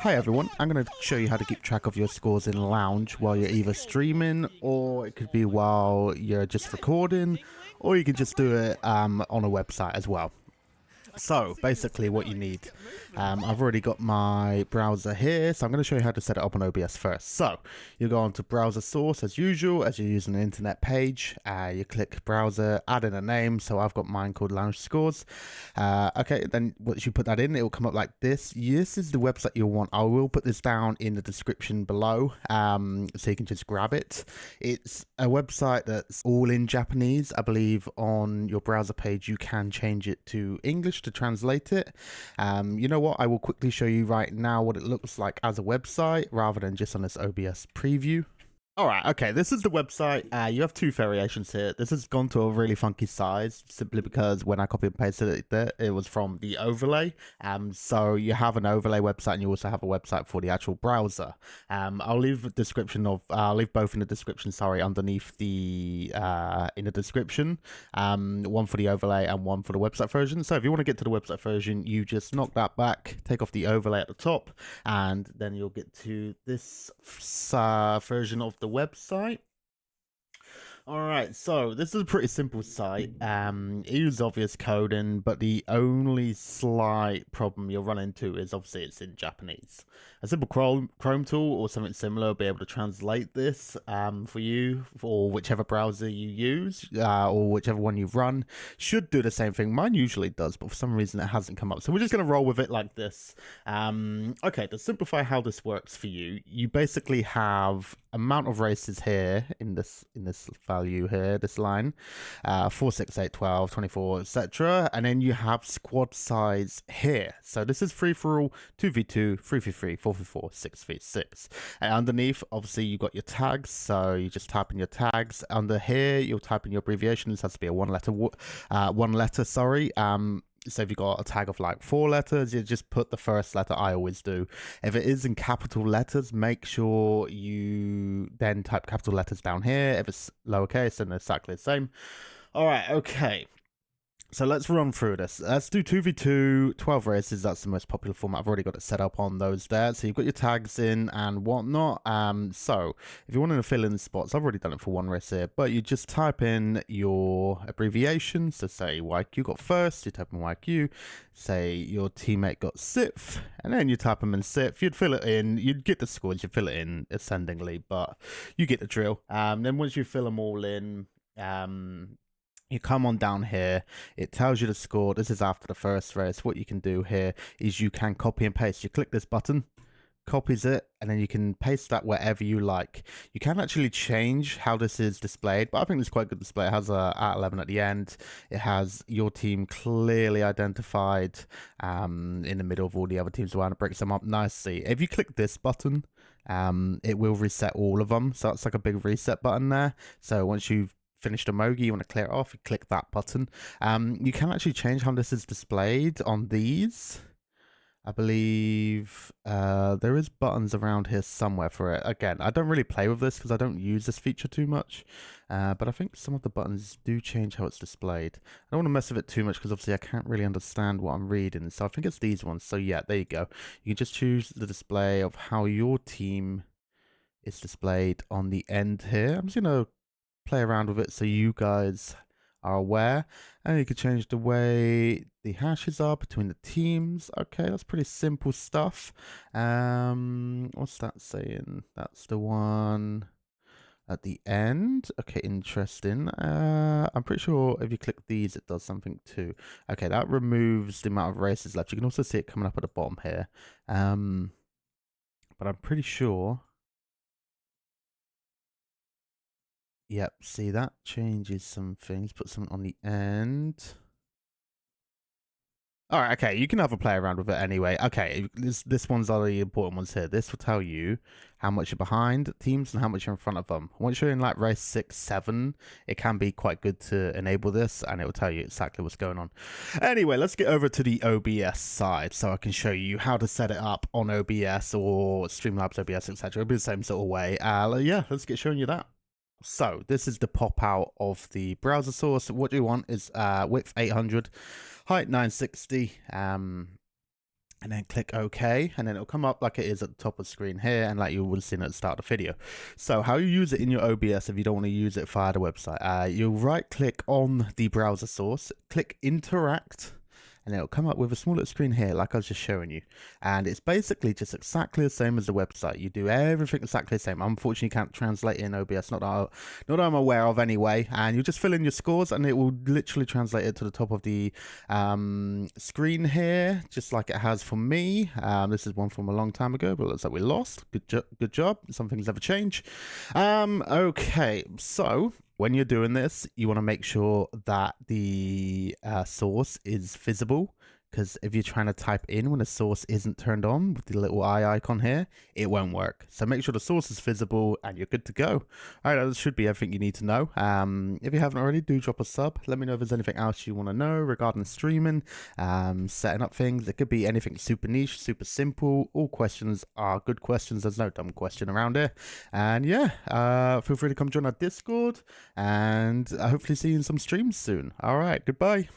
Hi everyone, I'm going to show you how to keep track of your scores in Lounge while you're either streaming, or it could be while you're just recording, or you can just do it on a website as well. So basically what you need, I've already got my browser here, so I'm going to show you how to set it up on OBS first. So you go onto browser source as usual, as you're using an internet page. You click browser, add in a name, so I've got mine called Lounge Scores. Okay, then once you put that in, it will come up like this. This is the website you'll want. I will put this down in the description below, so you can just grab it. It's a website that's all in Japanese. I believe on your browser page you can change it to English to translate it. You know what? I will quickly show you right now what it looks like as a website rather than just on this OBS preview. Alright, okay, this is the website. You have two variations here. This has gone to a really funky size simply because when I copy and pasted it there, it was from the overlay. So you have an overlay website and you also have a website for the actual browser. I'll leave a description of, I'll leave both in the description, sorry, underneath the, in the description. One for the overlay and one for the website version. So if you want to get to the website version, you just knock that back, take off the overlay at the top, and then you'll get to this version of the website. Alright, so this is a pretty simple site. It uses obvious coding, but the only slight problem you'll run into is obviously it's in Japanese. A simple Chrome tool or something similar will be able to translate this for you, for whichever browser you use, or whichever one you've run. Should do the same thing. Mine usually does, but for some reason it hasn't come up. So we're just going to roll with it like this. Okay, to simplify how this works for you, you basically have amount of races here in this value here, this line, 4, 6, 8, 12, 24, etc. And then you have squad size here. So this is free for all, 2v2, 3v3, 4v4, 6v6. And underneath, obviously, you've got your tags. So you just type in your tags. Under here, you'll type in your abbreviation. This has to be a one letter, sorry. So if you've got a tag of like 4 letters, you just put the first letter. I always do. If it is in capital letters, make sure you then type capital letters down here. If it's lowercase, then exactly the same. All right, okay. So let's run through this. Let's do 2v2, 12 races. That's the most popular format. I've already got it set up on those there. So you've got your tags in and whatnot. So if you want to fill in the spots, I've already done it for one race here, but you just type in your abbreviation. So say YQ got first, you type in YQ. Say your teammate got sixth, and then you type them in sixth. You'd fill it in. You'd get the scores. You fill it in ascendingly, but you get the drill. Then once you fill them all in, you come on down here, it tells you the score. This is after the first race. What you can do here is you can copy and paste. You click this button, copies it, and then you can paste that wherever you like. You can actually change how this is displayed, but I think it's quite a good display. It has a at 11 at the end. It has your team clearly identified in the middle of all the other teams around. It breaks them up nicely. If you click this button, it will reset all of them. So it's like a big reset button there. So once you've finished a Mogi, you want to clear it off, you click that button. You can actually change how this is displayed on these. I believe there is buttons around here somewhere for it. Again, I don't really play with this because I don't use this feature too much, but I think some of the buttons do change how it's displayed. I don't want to mess with it too much because obviously I can't really understand what I'm reading, so I think it's these ones. So yeah, there you go. You can just choose the display of how your team is displayed on the end here. I'm just going to play around with it so you guys are aware, and you can change the way the hashes are between the teams. Okay, that's pretty simple stuff. What's that saying? That's the one at the end. Okay, interesting. I'm pretty sure if you click these it does something too. Okay, that removes the amount of races left. You can also see it coming up at the bottom here, but I'm pretty sure. Yep, see that changes some things, put something on the end. All right, okay, you can have a play around with it anyway. Okay, this one's are the important ones here. This will tell you how much you're behind teams and how much you're in front of them. Once you're in like race 6, 7, it can be quite good to enable this, and it will tell you exactly what's going on. Anyway, let's get over to the OBS side so I can show you how to set it up on OBS or Streamlabs OBS, etc. It'll be the same sort of way. Yeah, let's get showing you that. So this is the pop out of the browser source. What you want is width 800, height 960. and then click OK, and then it'll come up like it is at the top of the screen here, and like you would have seen at the start of the video. So how you use it in your OBS if you don't want to use it via the website, you'll right click on the browser source, click interact, and it'll come up with a small little screen here like I was just showing you, and it's basically just exactly the same as the website. You do everything exactly the same. Unfortunately, you can't translate in OBS, not that I'm aware of anyway, and you just fill in your scores and it will literally translate it to the top of the screen here, just like it has for me. This is one from a long time ago, but it looks like we lost. Good job. Some things never change. Okay, so when you're doing this, you want to make sure that the source is visible, because if you're trying to type in when the source isn't turned on with the little eye icon here, it won't work. So make sure the source is visible and you're good to go. All right, that should be everything you need to know. If you haven't already, do drop a sub. Let me know if there's anything else you want to know regarding streaming, setting up things. It could be anything super niche, super simple. All questions are good questions. There's no dumb question around here. And yeah, feel free to come join our Discord, and hopefully see you in some streams soon. All right, goodbye.